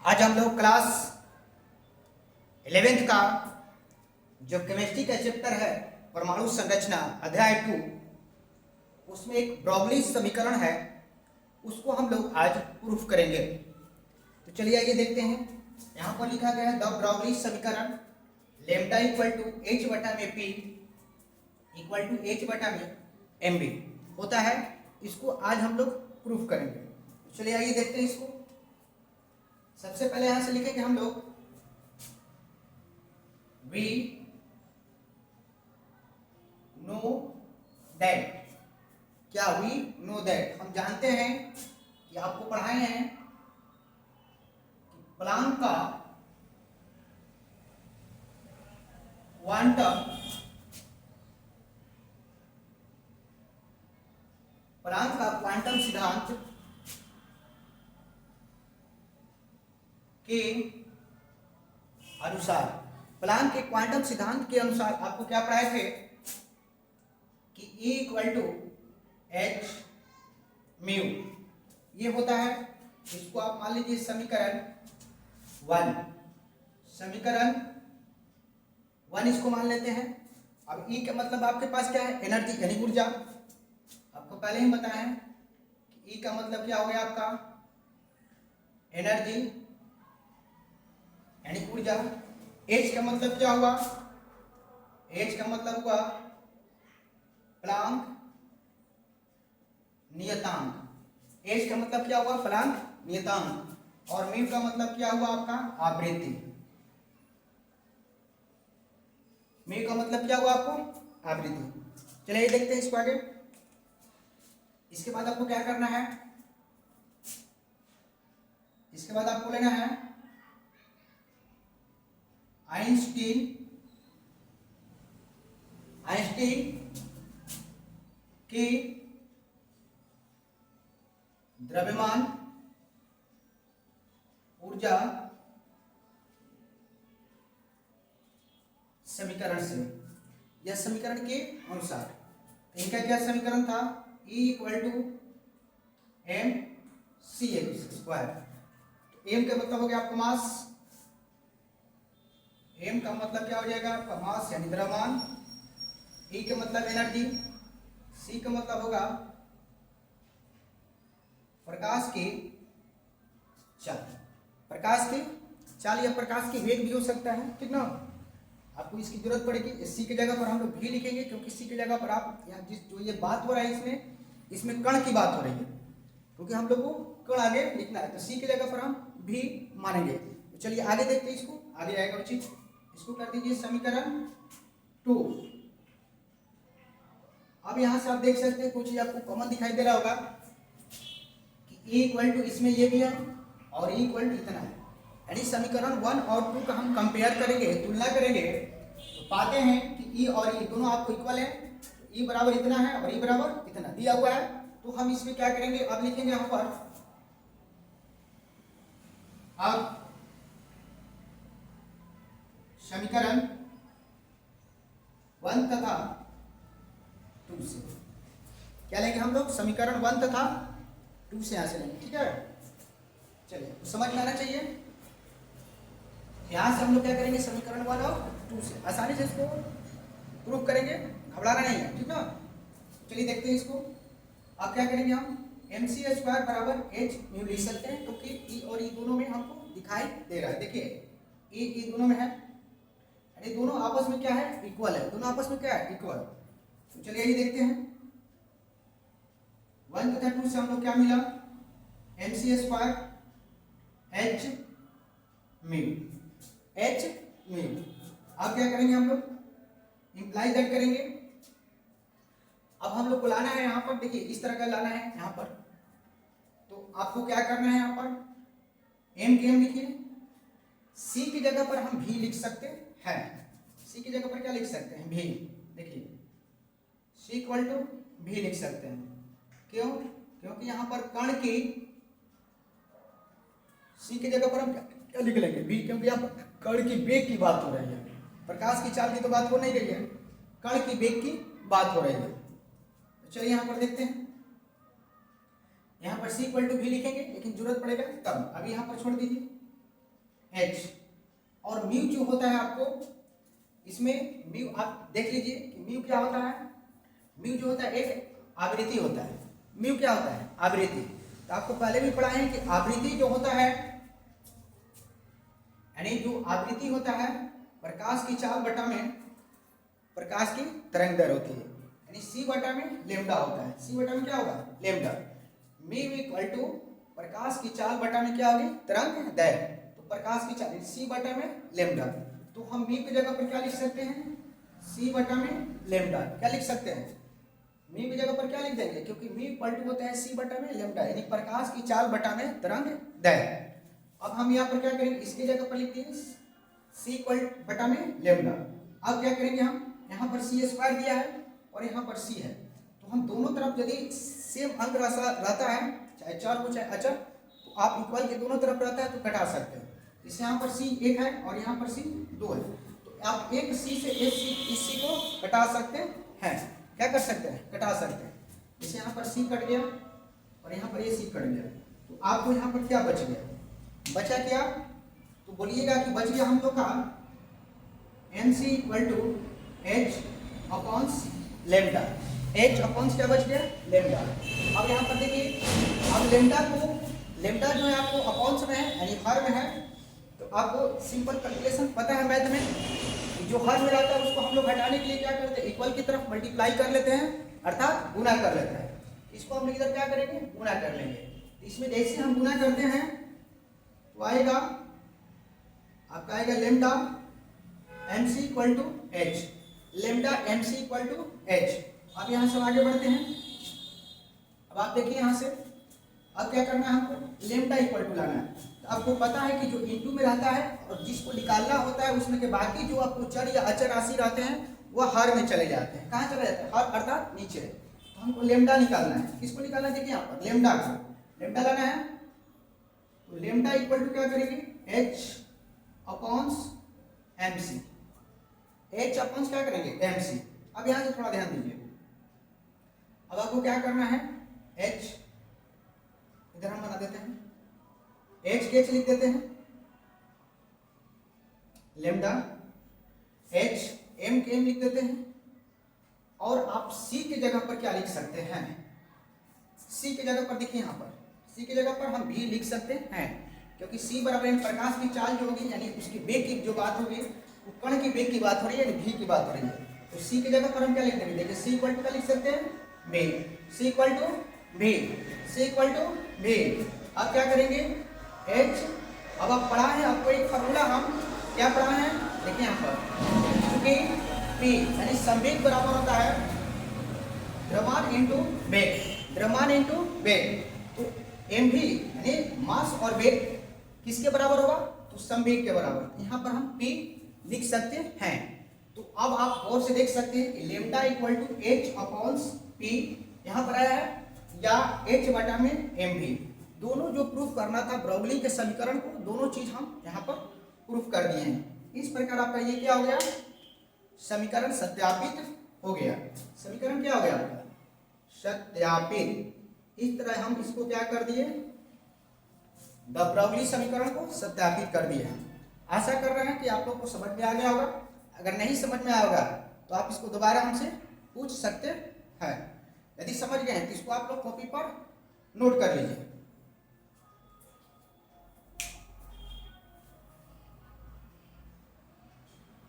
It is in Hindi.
आज हम लोग क्लास 11th का जो केमिस्ट्री का चैप्टर है परमाणु संरचना अध्याय 2, उसमें एक ब्रोगली समीकरण है, उसको हम लोग आज प्रूफ करेंगे। तो चलिए आइए देखते हैं। यहाँ पर लिखा गया है द ब्रोगली समीकरण लेम्डा इक्वल टू एच बटा में पी इक्वल टू एच बटा में एम बी होता है। इसको आज हम लोग प्रूफ करेंगे। तो चलिए आइए देखते हैं इसको। सबसे पहले यहां से लिखेंगे हम लोग वी नो दैट। क्या वी नो दैट? हम जानते हैं कि आपको पढ़ाए हैं कि प्लांक का क्वांटम सिद्धांत के अनुसार, प्लांक के क्वांटम सिद्धांत के अनुसार आपको क्या पढ़ाए थे कि E equal to H mu ये होता है। इसको आप मान लीजिए समीकरण 1 इसको मान लेते हैं। अब E का मतलब आपके पास क्या है? एनर्जी यानी ऊर्जा। आपको पहले ही बताया है कि E का मतलब क्या हो गया आपका? एनर्जी यानी ऊर्जा। H का मतलब क्या हुआ? H का मतलब हुआ प्लांक नियतांक। H का मतलब क्या हुआ? प्लांक नियतांक। और म्यू का मतलब क्या हुआ आपका? आवृत्ति। म्यू का मतलब क्या हुआ आपको? आवृत्ति। चलिए देखते हैं इसको आगे। इसके बाद आपको क्या करना है? इसके बाद आपको लेना है आइंस्टीन की द्रव्यमान ऊर्जा समीकरण से, यह समीकरण के अनुसार। इनका क्या समीकरण था? E equal to M C x square. M का मतलब हो गया आपका मास। एम का मतलब क्या हो जाएगा आपका? मास यानी द्रव्यमान। E का मतलब एनर्जी। C का मतलब होगा प्रकाश की चाल। प्रकाश की चाल या प्रकाश की वेग भी हो सकता है, ठीक ना। आपको इसकी जरूरत पड़ेगी। सी की जगह पर हम लोग भी लिखेंगे, क्योंकि सी की जगह पर आप यहाँ जिस जो ये बात हो रहा है इसमें कण की बात हो रही है, क्योंकि हम लोग को कण आगे लिखना है। तो सी की जगह पर हम भी मानेंगे। तो चलिए आगे देखते हैं इसको। आगे आएगा उचित। इसको कर दीजिए समीकरण 2। अब यहां से आप देख सकते हैं कुछ आपको कॉमन दिखाई दे रहा होगा कि E इक्वल टू इसमें ये भी है और E इक्वल टू इतना है। यानी समीकरण 1 और 2 का हम कंपेयर करेंगे, तुलना करेंगे, तो पाते हैं कि E और E दोनों आपको इक्वल है। E बराबर इतना है और E बराबर इतना दिया हुआ है। तो हम इसमें क्या करेंगे? अब लिखेंगे यहाँ पर, अब समीकरण 1 तथा 2 से क्या लेंगे हम लोग? समीकरण 1 तथा 2 से यहां से लेंगे, ठीक है। चलिए तो समझ में आना चाहिए। यहां से हम लोग क्या करेंगे? समीकरण 1 और 2 से आसानी से इसको प्रूफ करेंगे, घबराना नहीं है, ठीक ना। चलिए देखते हैं इसको। अब क्या करेंगे? हम एम सी स्क्वायर बराबर एच म्यू लिख सकते हैं, क्योंकि ई और ई दोनों में हमको दिखाई दे रहा है। देखिए ई दोनों में है, यानी दोनों आपस में क्या है? इक्वल है। दोनों आपस में क्या है? इक्वल। तो चलिए ये देखते हैं। 1 तथा 2 से हम लोग क्या मिला? M C square H mu. अब क्या करेंगे हम लोग? इंप्लाई दैट करेंगे। अब हम लोग को लाना है यहाँ पर, देखिए इस तरह का लाना है यहाँ पर। तो आपको क्या करना है? यहाँ पर एम के एम लिखिए। सी की जगह पर हम भी लिख सकते हैं। सी की जगह पर क्या लिख सकते हैं? भी। देखिए सी इक्वल टू भी लिख सकते हैं। क्यों? क्योंकि यहाँ पर कण की सी की जगह पर हम क्या लिख लेंगे? भी, क्योंकि यहाँ पर कण की वेग की बात हो रही है। प्रकाश की चाल की तो बात हो नहीं रही है, कण की वेग की बात हो रही है। तो चलिए यहाँ पर देखते हैं। यहाँ पर सी इक्वल टू भी लिखेंगे, लेकिन जरूरत पड़ेगा तब। अभी यहाँ पर छोड़ दीजिए। एच। और म्यू जो होता है आपको इसमें म्यू आप देख लीजिए कि म्यू क्या होता है। म्यू जो होता है एक आवृत्ति होता है। म्यू क्या होता है? आवृत्ति। तो आपको पहले भी पढ़ा है कि आवृत्ति जो होता है यानी जो आवृत्ति होता है प्रकाश की चाल बटा में प्रकाश की तरंग दर होती है, यानी सी बटा में लेमडा होता है। सी बटा में क्या होगा? लेमडा। म्यू इक्वल टू प्रकाश की चाल बटा में क्या होगी? तरंग दैर्घ्य। तो प्रकाश की चाल सी बटा में लेमडा। तो हम म्यू की जगह पर क्या लिख सकते हैं? सी बटा में लेमडा। क्या लिख सकते हैं? म्यू की जगह पर क्या लिख देंगे? क्योंकि म्यू इक्वल टू होता है सी बटा में लेमडा, यानी प्रकाश की चाल बटा में तरंग दैर्घ्य। अब हम यहाँ पर क्या करेंगे? इसकी जगह पर लिख देंगे सी इक्वल बटा में लेमडा। अब क्या करेंगे? हम यहाँ पर सी स्क्वायर दिया है और यहाँ पर सी है, तो हम दोनों तरफ यदि सेम अंक रहता है, चाहे चर हो चाहे अचर, तो आप इक्वल के दोनों तरफ रहता है तो घटा सकते हैं। जैसे यहाँ पर सी 1 है और यहाँ पर सी 2 है, तो आप एक सी से एक सी इस सी को घटा सकते हैं। क्या कर सकते हैं? घटा सकते हैं। जैसे यहाँ पर सी कट गया और यहाँ पर ये सी कट गया, तो आपको यहाँ पर क्या बच गया? बचा क्या? तो बोलिएगा कि बच गया हम लोग का N C equal to H upon lambda. H upon क्या बच गया? लेमडा। अब यहाँ पर देखिए, अब लेमडा जो है आपको अपॉन्स में है यानी हर में है, तो आपको सिंपल कैलकुलेशन पता है मैथ में, जो हर में रहता है उसको हम लोग हटाने के लिए क्या करते हैं? इक्वल की तरफ मल्टीप्लाई कर लेते हैं, अर्थात गुना कर लेते हैं। इसको हम इधर क्या करेंगे? गुना कर लेंगे। इसमें जैसे हम गुना करते हैं तो आएगा आपका आएगा lambda M C equal to H. Lambda M C equal to H. अब यहाँ से आगे बढ़ते हैं। अब आप देखिए यहाँ से अब क्या करना है हमको? लेमडा इक्वल टू लाना है। तो आपको पता है कि जो इंटू में रहता है और जिसको निकालना होता है उसमें के बाकी जो आपको चर या अचर राशि रहते हैं वह हर में चले जाते हैं। कहाँ चले जाते हैं? हर अर्थात नीचे। तो हमको लेमडा निकालना है। किसको निकालना है? देखिए यहाँ पर लेमडा को लेमडा लाना है। तो लेमडा इक्वल टू क्या करेंगे? H upon M C. H upon क्या करेंगे? M C. अब यहाँ से थोड़ा ध्यान दीजिए। अब आपको क्या करना है? एच इधर हम बना देते हैं, एच के एच लिख देते हैं, लेमडा एच एम के एम लिख देते हैं। और आप सी की जगह पर क्या लिख सकते हैं? सी की जगह पर देखिए यहाँ पर सी की जगह पर हम भी लिख सकते हैं, क्योंकि सी बराबर प्रकाश की चाल जो होगी यानी उसकी वेग की जो बात होगी वो कण की वेग की बात हो रही है, यानी भी की बात हो रही है। तो सी की जगह पर हम क्या लिख देंगे? देखिए सी इक्वल टू क्या लिख सकते हैं? भी। सी इक्वल टू भी। सी इक्वल टू भी। अब क्या करेंगे? एच। अब आप पढ़ा है आपको एक फॉर्मूला, हम क्या पढ़ा है? देखिए यहाँ पर क्योंकि पी यानी संवेग बराबर होता है द्रव्यमान इंटू वेग। द्रव्यमान इंटू वेग। तो एम भी यानी मास और वेग किसके बराबर होगा? तो संवेग के बराबर। यहाँ पर हम पी लिख सकते हैं। तो अब आप और से देख सकते हैं कि lambda equal to H upon P यहाँ पर आया है, या एच बटा में एम भी। दोनों जो प्रूफ करना था ब्राउगली के समीकरण को, दोनों चीज हम यहाँ पर प्रूफ कर दिए हैं। इस प्रकार आपका ये क्या हो गया? समीकरण सत्यापित हो गया। समीकरण क्या हो गया आपका? सत्यापित। इस तरह हम इसको क्या कर दिए? द ब्राउगली समीकरण को सत्यापित कर दिए हैं। आशा कर रहे हैं कि आप लोग को समझ में आ गया होगा। अगर नहीं समझ में आया होगा तो आप इसको दोबारा हमसे पूछ सकते हैं। यदि समझ गए हैं तो इसको आप लोग कॉपी पर नोट कर लीजिए।